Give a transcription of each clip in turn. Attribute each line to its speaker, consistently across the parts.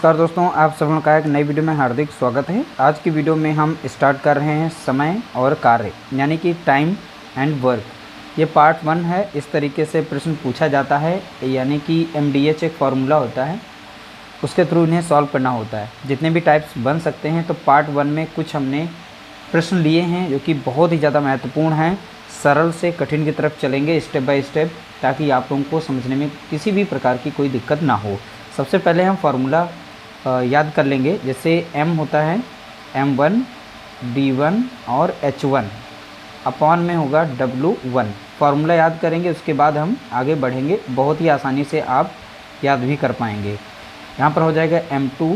Speaker 1: नमस्कार दोस्तों, आप सब लोगों का एक नई वीडियो में हार्दिक स्वागत है। आज की वीडियो में हम स्टार्ट कर रहे हैं समय और कार्य यानी कि टाइम एंड वर्क। ये पार्ट 1 है। इस तरीके से प्रश्न पूछा जाता है, यानी कि MDH एक फार्मूला होता है, उसके थ्रू इन्हें सॉल्व करना होता है। जितने भी टाइप्स बन सकते हैं, तो पार्ट 1 में कुछ हमने प्रश्न लिए हैं जो कि बहुत ही ज़्यादा महत्वपूर्ण हैं। सरल से कठिन की तरफ चलेंगे स्टेप बाय स्टेप, ताकि आप लोगों को समझने में किसी भी प्रकार की कोई दिक्कत ना हो। सबसे पहले हम फार्मूला याद कर लेंगे। जैसे m होता है m1 d1 और h1 अपॉन में होगा w1। फार्मूला याद करेंगे, उसके बाद हम आगे बढ़ेंगे। बहुत ही आसानी से आप याद भी कर पाएंगे। यहाँ पर हो जाएगा m2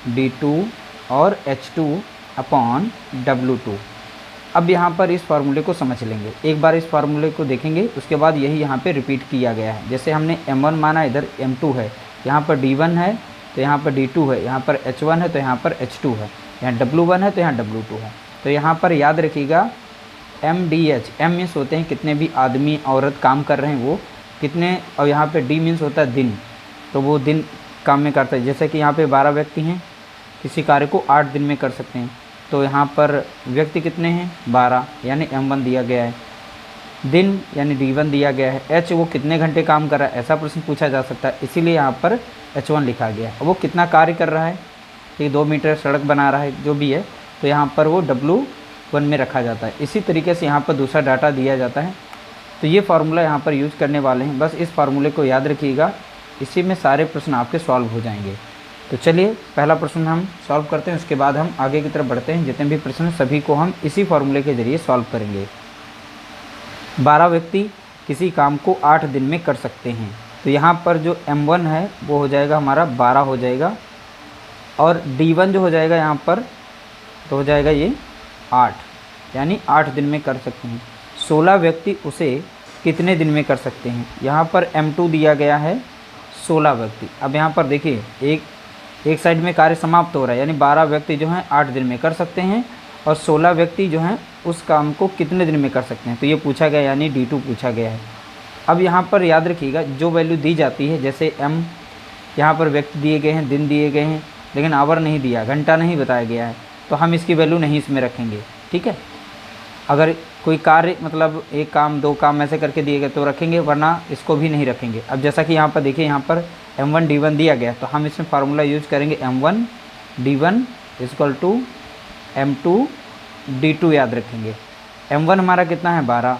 Speaker 1: d2 और h2 अपॉन w2। अब यहाँ पर इस फार्मूले को समझ लेंगे। एक बार इस फार्मूले को देखेंगे, उसके बाद यही यहाँ पे रिपीट किया गया है। जैसे हमने m1 माना, इधर m2 है, यहाँ पर d1 है तो यहाँ पर d2 है, यहाँ पर h1 है तो यहाँ पर h2 है, यहाँ w1 है तो यहाँ w2 है। तो यहाँ पर याद रखिएगा MDH, m मीन्स होते हैं कितने भी आदमी औरत काम कर रहे हैं वो कितने, और यहाँ पे d मीन्स होता है दिन, तो वो दिन काम में करता है। जैसे कि यहाँ पे 12 व्यक्ति हैं, किसी कार्य को 8 दिन में कर सकते हैं, तो यहाँ पर व्यक्ति कितने हैं 12, यानी m1 दिया गया है। दिन यानी d1 दिया गया है। h वो कितने घंटे काम कर रहा है, ऐसा प्रश्न पूछा जा सकता है, इसीलिए यहाँ पर h1 लिखा गया है। वो कितना कार्य कर रहा है, कि 2 मीटर सड़क बना रहा है, जो भी है, तो यहाँ पर वो w1 में रखा जाता है। इसी तरीके से यहाँ पर दूसरा डाटा दिया जाता है। तो ये फार्मूला यहाँ पर यूज करने वाले हैं। बस इस फार्मूले को याद रखिएगा, इसी में सारे प्रश्न आपके सॉल्व हो जाएंगे। तो चलिए पहला प्रश्न हम सॉल्व करते हैं, उसके बाद हम आगे की तरफ बढ़ते हैं। जितने भी प्रश्न सभी को हम इसी फार्मूले के ज़रिए सॉल्व करेंगे। 12 व्यक्ति किसी काम को 8 दिन में कर सकते हैं, तो यहाँ पर जो m1 है वो हो जाएगा हमारा 12 हो जाएगा, और d1 जो हो जाएगा यहाँ पर तो हो जाएगा ये 8, यानी 8 दिन में कर सकते हैं। 16 व्यक्ति उसे कितने दिन में कर सकते हैं, यहाँ पर m2 दिया गया है 16 व्यक्ति। अब यहाँ पर देखिए एक साइड में कार्य समाप्त हो रहा है, यानी 12 व्यक्ति जो हैं 8 दिन में कर सकते हैं, और 16 व्यक्ति जो हैं उस काम को कितने दिन में कर सकते हैं, तो ये पूछा गया, यानी d2 पूछा गया है। अब यहाँ पर याद रखिएगा जो वैल्यू दी जाती है, जैसे m यहाँ पर व्यक्ति दिए गए हैं, दिन दिए गए हैं, लेकिन आवर नहीं दिया, घंटा नहीं बताया गया है, तो हम इसकी वैल्यू नहीं इसमें रखेंगे। ठीक है, अगर कोई कार्य मतलब एक काम 2 काम ऐसे करके दिए गए तो रखेंगे, वरना इसको भी नहीं रखेंगे। अब जैसा कि यहाँ पर देखिए, यहाँ पर m1 d1 दिया गया, तो हम इसमें फार्मूला यूज करेंगे m1 d1 = m2 d2 याद रखेंगे। m1 हमारा कितना है 12,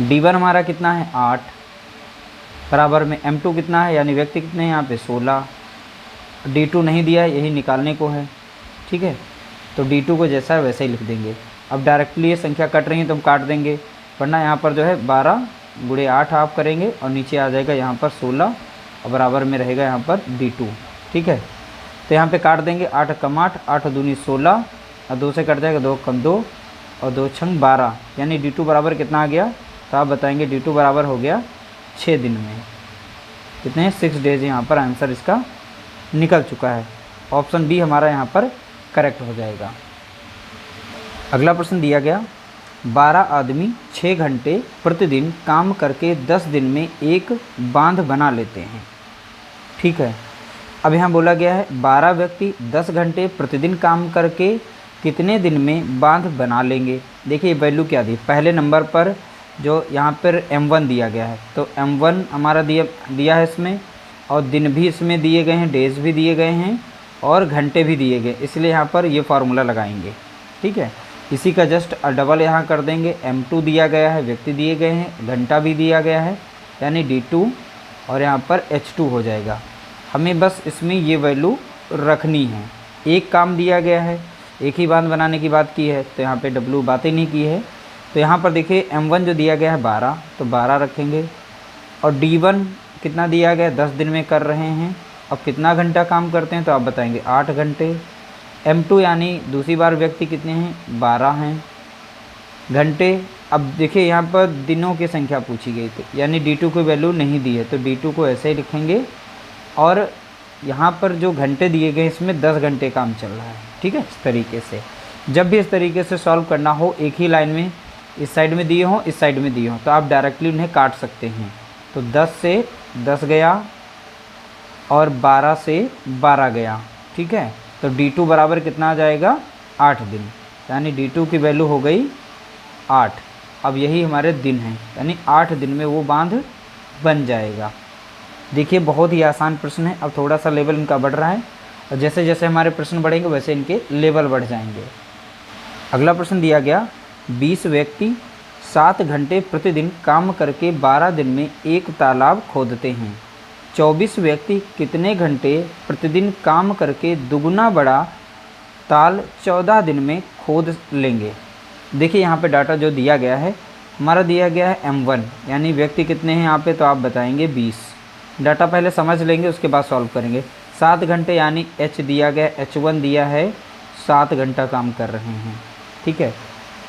Speaker 1: d1 हमारा कितना है 8, बराबर में m2 कितना है, यानी व्यक्ति कितने हैं यहाँ पे 16, d2 नहीं दिया है, यही निकालने को है। ठीक है, तो d2 को जैसा है वैसे ही लिख देंगे। अब डायरेक्टली ये संख्या कट रही है तो हम काट देंगे, वरना यहाँ पर जो है 12 × 8 आप करेंगे, और नीचे आ जाएगा यहाँ पर 16, और बराबर में रहेगा यहाँ पर d2। ठीक है, तो यहाँ पे काट देंगे, 8 कम 8, 8 दूनी 16, और 2 से कट जाएगा, 2 कम 2, और 2 छंग 12, यानी d2 बराबर कितना आ गया, तो आप बताएंगे d2 बराबर हो गया 6 दिन में। कितने 6 डेज, यहाँ पर आंसर इसका निकल चुका है। ऑप्शन बी हमारा यहाँ पर करेक्ट हो जाएगा। अगला प्रश्न दिया गया, 12 आदमी 6 घंटे प्रतिदिन काम करके 10 दिन में एक बांध बना लेते हैं। ठीक है, अब यहाँ बोला गया है 12 व्यक्ति 10 घंटे प्रतिदिन काम करके कितने दिन में बांध बना लेंगे। देखिए वैल्यू क्या दी, पहले नंबर पर जो यहाँ पर m1 दिया गया है, तो m1 हमारा दिया है इसमें, और दिन भी इसमें दिए गए हैं, डेज भी दिए गए हैं, और घंटे भी दिए गए, इसलिए यहाँ पर ये फार्मूला लगाएंगे। ठीक है, इसी का जस्ट डबल यहाँ कर देंगे। m2 दिया गया है, व्यक्ति दिए गए हैं, घंटा भी दिया गया है, यानी d2, और यहाँ पर h2 हो जाएगा। हमें बस इसमें ये वैल्यू रखनी है। एक काम दिया गया है, एक ही बांध बनाने की बात की है, तो यहाँ पे w बातें नहीं की है। तो यहाँ पर देखिए m1 जो दिया गया है 12, तो 12 रखेंगे, और d1 कितना दिया गया, 10 दिन में कर रहे हैं। अब कितना घंटा काम करते हैं, तो आप बताएंगे 8 घंटे। m2 यानी दूसरी बार व्यक्ति कितने हैं 12 हैं। घंटे, अब देखिए यहाँ पर दिनों की संख्या पूछी गई थी, यानी d2 को वैल्यू नहीं दी है, तो d2 को ऐसे ही लिखेंगे, और यहाँ पर जो घंटे दिए गए इसमें 10 घंटे काम चल रहा है। ठीक है, इस तरीके से जब भी इस तरीके से सॉल्व करना हो, एक ही लाइन में इस साइड में दिए हों, इस साइड में दिए हों, तो आप डायरेक्टली उन्हें काट सकते हैं। तो 10 से 10 गया, और 12 से 12 गया, ठीक है। तो D2 बराबर कितना आ जाएगा, 8 दिन, यानी D2 की वैल्यू हो गई 8। अब यही हमारे दिन हैं, यानी 8 दिन में वो बांध बन जाएगा। देखिए बहुत ही आसान प्रश्न है। अब थोड़ा सा लेवल इनका बढ़ रहा है और जैसे जैसे हमारे प्रश्न बढ़ेंगे वैसे इनके लेवल बढ़ जाएंगे। अगला प्रश्न दिया गया, 20 व्यक्ति 7 घंटे प्रतिदिन काम करके 12 दिन में एक तालाब खोदते हैं। 24 व्यक्ति कितने घंटे प्रतिदिन काम करके दुगुना बड़ा ताल 14 दिन में खोद लेंगे। देखिए यहाँ पे डाटा जो दिया गया है, हमारा दिया गया है M1, यानी व्यक्ति कितने हैं यहाँ पे, तो आप बताएंगे 20। डाटा पहले समझ लेंगे उसके बाद सॉल्व करेंगे। 7 घंटे यानी H दिया गया, H1 दिया है, 7 घंटा काम कर रहे हैं, ठीक है।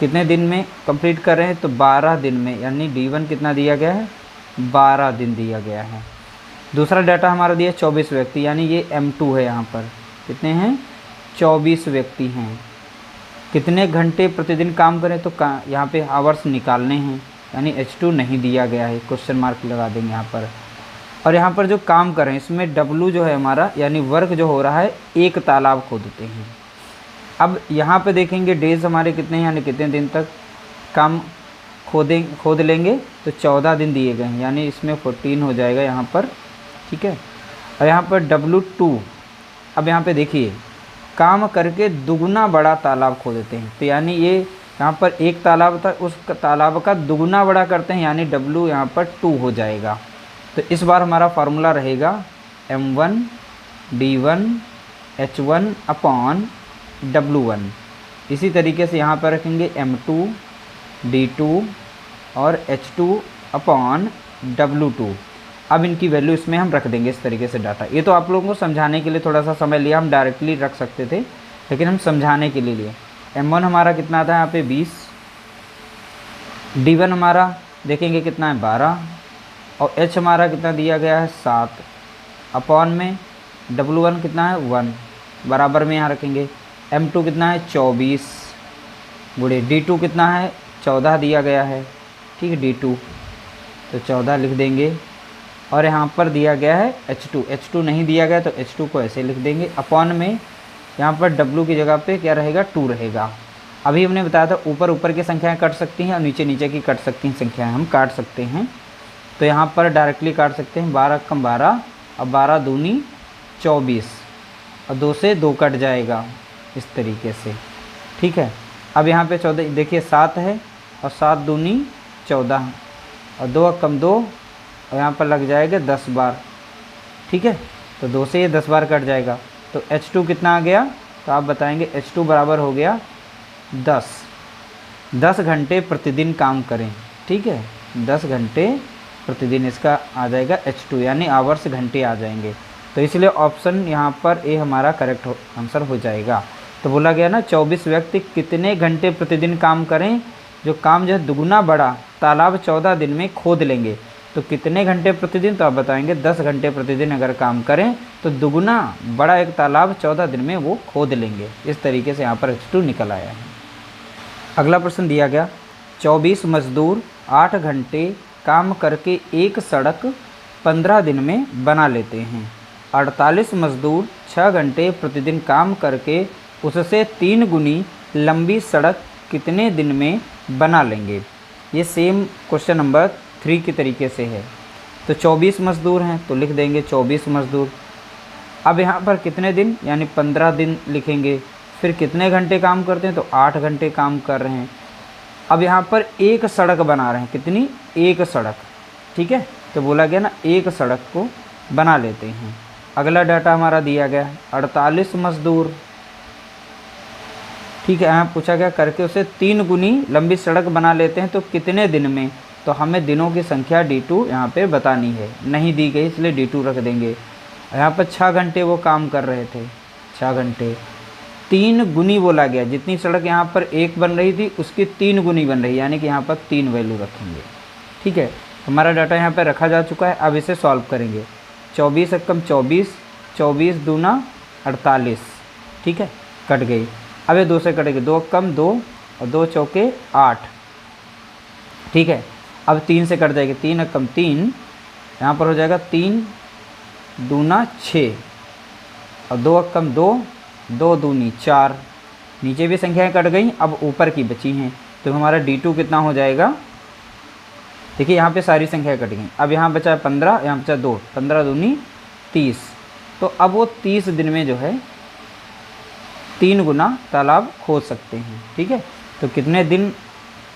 Speaker 1: कितने दिन में कंप्लीट कर रहे हैं, तो 12 दिन में, यानी D1 कितना दिया गया है, 12 दिन दिया गया है। दूसरा डाटा हमारा दिया 24 व्यक्ति, यानी ये M2 है। यहाँ पर कितने हैं, 24 व्यक्ति हैं। कितने घंटे प्रतिदिन काम करें, तो यहाँ पे आवर्स निकालने हैं, यानी H2 नहीं दिया गया है, क्वेश्चन मार्क लगा देंगे यहाँ पर। और यहाँ पर जो काम करें इसमें W जो है हमारा, यानी वर्क जो हो रहा है, एक तालाब खोदते हैं। अब यहाँ पे देखेंगे डेज हमारे कितने हैं, यानी कितने दिन तक काम खोद लेंगे, तो 14 दिन दिए गए हैं, यानी इसमें 14 हो जाएगा यहाँ पर, ठीक है। और यहाँ पर W2, अब यहाँ पे देखिए काम करके दुगुना बड़ा तालाब खोदते हैं, तो यानी ये यहाँ पर एक तालाब था, उस तालाब का दुगुना बड़ा करते हैं, यानी W यहाँ पर 2 हो जाएगा। तो इस बार हमारा फार्मूला रहेगा M1 D1 H1 upon W1। इसी तरीके से यहाँ पर रखेंगे M2 D2 और H2 अपॉन W2। अब इनकी वैल्यू इसमें हम रख देंगे इस तरीके से डाटा। ये तो आप लोगों को समझाने के लिए थोड़ा सा समय लिया, हम डायरेक्टली रख सकते थे, लेकिन हम समझाने के लिए लिए। M1 हमारा कितना था यहाँ पे 20, D1 हमारा देखेंगे कितना है 12, और H हमारा कितना दिया गया है 7, अपॉन में W1 कितना है 1, बराबर में यहाँ रखेंगे। M2 कितना है 24 गुणे D2 कितना है 14 दिया गया है, ठीक है D2, तो 14 लिख देंगे। और यहाँ पर दिया गया है H2 नहीं दिया गया, तो H2 को ऐसे लिख देंगे, अपॉन में यहाँ पर W की जगह पे क्या रहेगा 2 रहेगा। अभी हमने बताया था ऊपर ऊपर की संख्याएं कट सकती हैं और नीचे नीचे की कट सकती हैं संख्याएं, हम काट सकते हैं। तो यहाँ पर डायरेक्टली काट सकते हैं, 12 कम 12 और 12 दूनी 24 और 2 से 2 कट जाएगा इस तरीके से, ठीक है। अब यहाँ पे 14 देखिए 7 है और 7 दूनी 14 और 2 कम 2 और यहाँ पर लग जाएगा 10 बार, ठीक है। तो 2 से ये 10 बार कट जाएगा। तो H2 कितना आ गया, तो आप बताएंगे H2 बराबर हो गया 10 घंटे प्रतिदिन काम करें, ठीक है। 10 घंटे प्रतिदिन इसका आ जाएगा H2, यानी आवर्स घंटे आ जाएंगे। तो इसलिए ऑप्शन यहाँ पर ए हमारा करेक्ट आंसर हो जाएगा। तो बोला गया ना 24 व्यक्ति कितने घंटे प्रतिदिन काम करें, जो काम जो है दुगुना बड़ा तालाब 14 दिन में खोद लेंगे। तो कितने घंटे प्रतिदिन, तो आप बताएंगे 10 घंटे प्रतिदिन अगर काम करें तो दुगुना बड़ा एक तालाब 14 दिन में वो खोद लेंगे। इस तरीके से यहाँ पर H2 निकल आया है। अगला प्रश्न दिया गया, 24 मजदूर 8 घंटे काम करके एक सड़क 15 दिन में बना लेते हैं। 48 मजदूर 6 घंटे प्रतिदिन काम करके उससे 3 गुनी लंबी सड़क कितने दिन में बना लेंगे। ये सेम क्वेश्चन नंबर 3 के तरीके से है। तो 24 मजदूर हैं तो लिख देंगे 24 मजदूर। अब यहाँ पर कितने दिन, यानी 15 दिन लिखेंगे। फिर कितने घंटे काम करते हैं, तो 8 घंटे काम कर रहे हैं। अब यहाँ पर एक सड़क बना रहे हैं, कितनी, एक सड़क, ठीक है। तो बोला गया ना एक सड़क को बना लेते हैं। अगला डाटा हमारा दिया गया 48 मजदूर, ठीक है। यहाँ पूछा गया करके उसे 3 गुनी लंबी सड़क बना लेते हैं तो कितने दिन में। तो हमें दिनों की संख्या D2 यहाँ पे बतानी है, नहीं दी गई इसलिए D2 रख देंगे। यहाँ पर 6 घंटे वो काम कर रहे थे, 6 घंटे 3 गुनी बोला गया, जितनी सड़क यहाँ पर एक बन रही थी उसकी 3 गुनी बन रही, यानी कि यहाँ पर 3 वैल्यू रखेंगे, ठीक है। हमारा डाटा यहाँ पर रखा जा चुका है। अब इसे सॉल्व करेंगे। 24 एकम 24, 24 दूना 48, ठीक है, कट गई। अब ये 2 से कटेगी, 2 कम 2 और 2 चौके 8, ठीक है। अब 3 से कट जाएगी, 3 कम 3, यहाँ पर हो जाएगा 3 दूना 6 और 2 कम 2, 2 दूनी 4। नीचे भी संख्याएं कट गई, अब ऊपर की बची हैं, तो हमारा D2 कितना हो जाएगा। देखिए यहाँ पे सारी संख्याएं कट गई, अब यहाँ बचा 15, यहाँ बचा 2, 15 दूनी 30। तो अब वो 30 दिन में जो है 3 गुना तालाब खोद सकते हैं। ठीक है, तो कितने दिन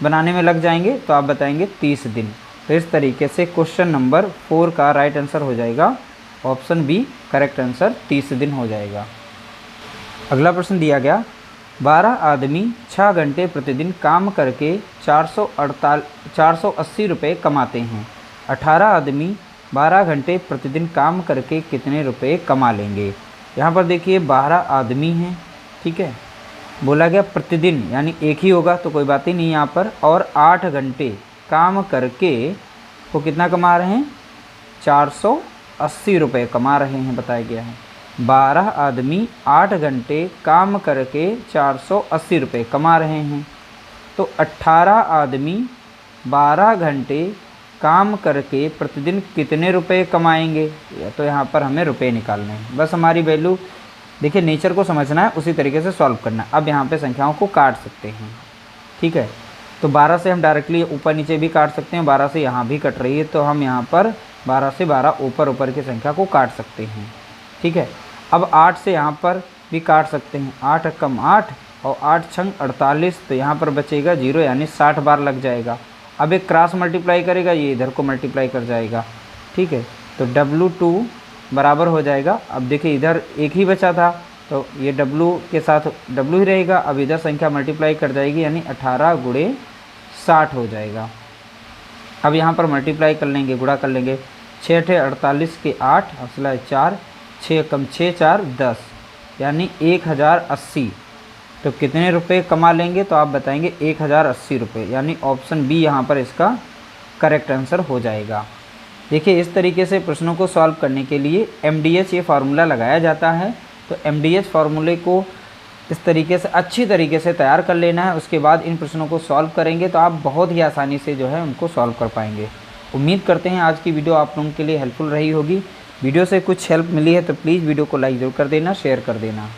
Speaker 1: बनाने में लग जाएंगे, तो आप बताएंगे 30 दिन। तो इस तरीके से क्वेश्चन नंबर 4 का राइट आंसर हो जाएगा ऑप्शन बी, करेक्ट आंसर 30 दिन हो जाएगा। अगला प्रश्न दिया गया, 12 आदमी 6 घंटे प्रतिदिन काम करके 480 रुपये कमाते हैं। 18 आदमी 12 घंटे प्रतिदिन काम करके कितने रुपए कमा लेंगे। यहाँ पर देखिए 12 आदमी हैं, ठीक है, बोला गया प्रतिदिन यानी एक ही होगा तो कोई बात ही नहीं यहाँ पर, और 8 घंटे काम करके वो कितना कमा रहे हैं, 480 रुपये कमा रहे हैं, बताया गया है। 12 आदमी 8 घंटे काम करके 480 रुपये कमा रहे हैं। तो 18 आदमी 12 घंटे काम करके प्रतिदिन कितने रुपए कमाएंगे, तो यहाँ पर हमें रुपए निकालने हैं। बस हमारी वैल्यू देखिए, नेचर को समझना है, उसी तरीके से सॉल्व करना है। अब यहाँ पे संख्याओं को काट सकते हैं, ठीक है। तो 12 से हम डायरेक्टली ऊपर नीचे भी काट सकते हैं, 12 से यहाँ भी कट रही है, तो हम यहाँ पर 12 से 12 ऊपर की संख्या को काट सकते हैं, ठीक है। अब 8 से यहाँ पर भी काट सकते हैं, 8 कम 8 और 8 छंग 48, तो यहाँ पर बचेगा 0 यानी 60 बार लग जाएगा। अब एक क्रॉस मल्टीप्लाई करेगा, ये इधर को मल्टीप्लाई कर जाएगा, ठीक है। तो W2 बराबर हो जाएगा। अब देखिए इधर एक ही बचा था, तो ये W के साथ W ही रहेगा। अब इधर संख्या मल्टीप्लाई कर जाएगी, यानी 18 गुणे 60 हो जाएगा। अब यहाँ पर मल्टीप्लाई कर लेंगे, गुणा कर लेंगे, 6 × 48 के 8 असल 4, 6 कम 6 4 10 यानी 1080। तो कितने रुपए कमा लेंगे, तो आप बताएंगे 1080 रुपये, यानी ऑप्शन बी यहाँ पर इसका करेक्ट आंसर हो जाएगा। देखिए इस तरीके से प्रश्नों को सॉल्व करने के लिए MDH ये फार्मूला लगाया जाता है। तो MDH फार्मूले को इस तरीके से अच्छी तरीके से तैयार कर लेना है, उसके बाद इन प्रश्नों को सॉल्व करेंगे तो आप बहुत ही आसानी से जो है उनको सॉल्व कर पाएंगे। उम्मीद करते हैं आज की वीडियो आप लोगों के लिए हेल्पफुल रही होगी। वीडियो से कुछ हेल्प मिली है तो प्लीज़ वीडियो को लाइक ज़रूर कर देना, शेयर कर देना।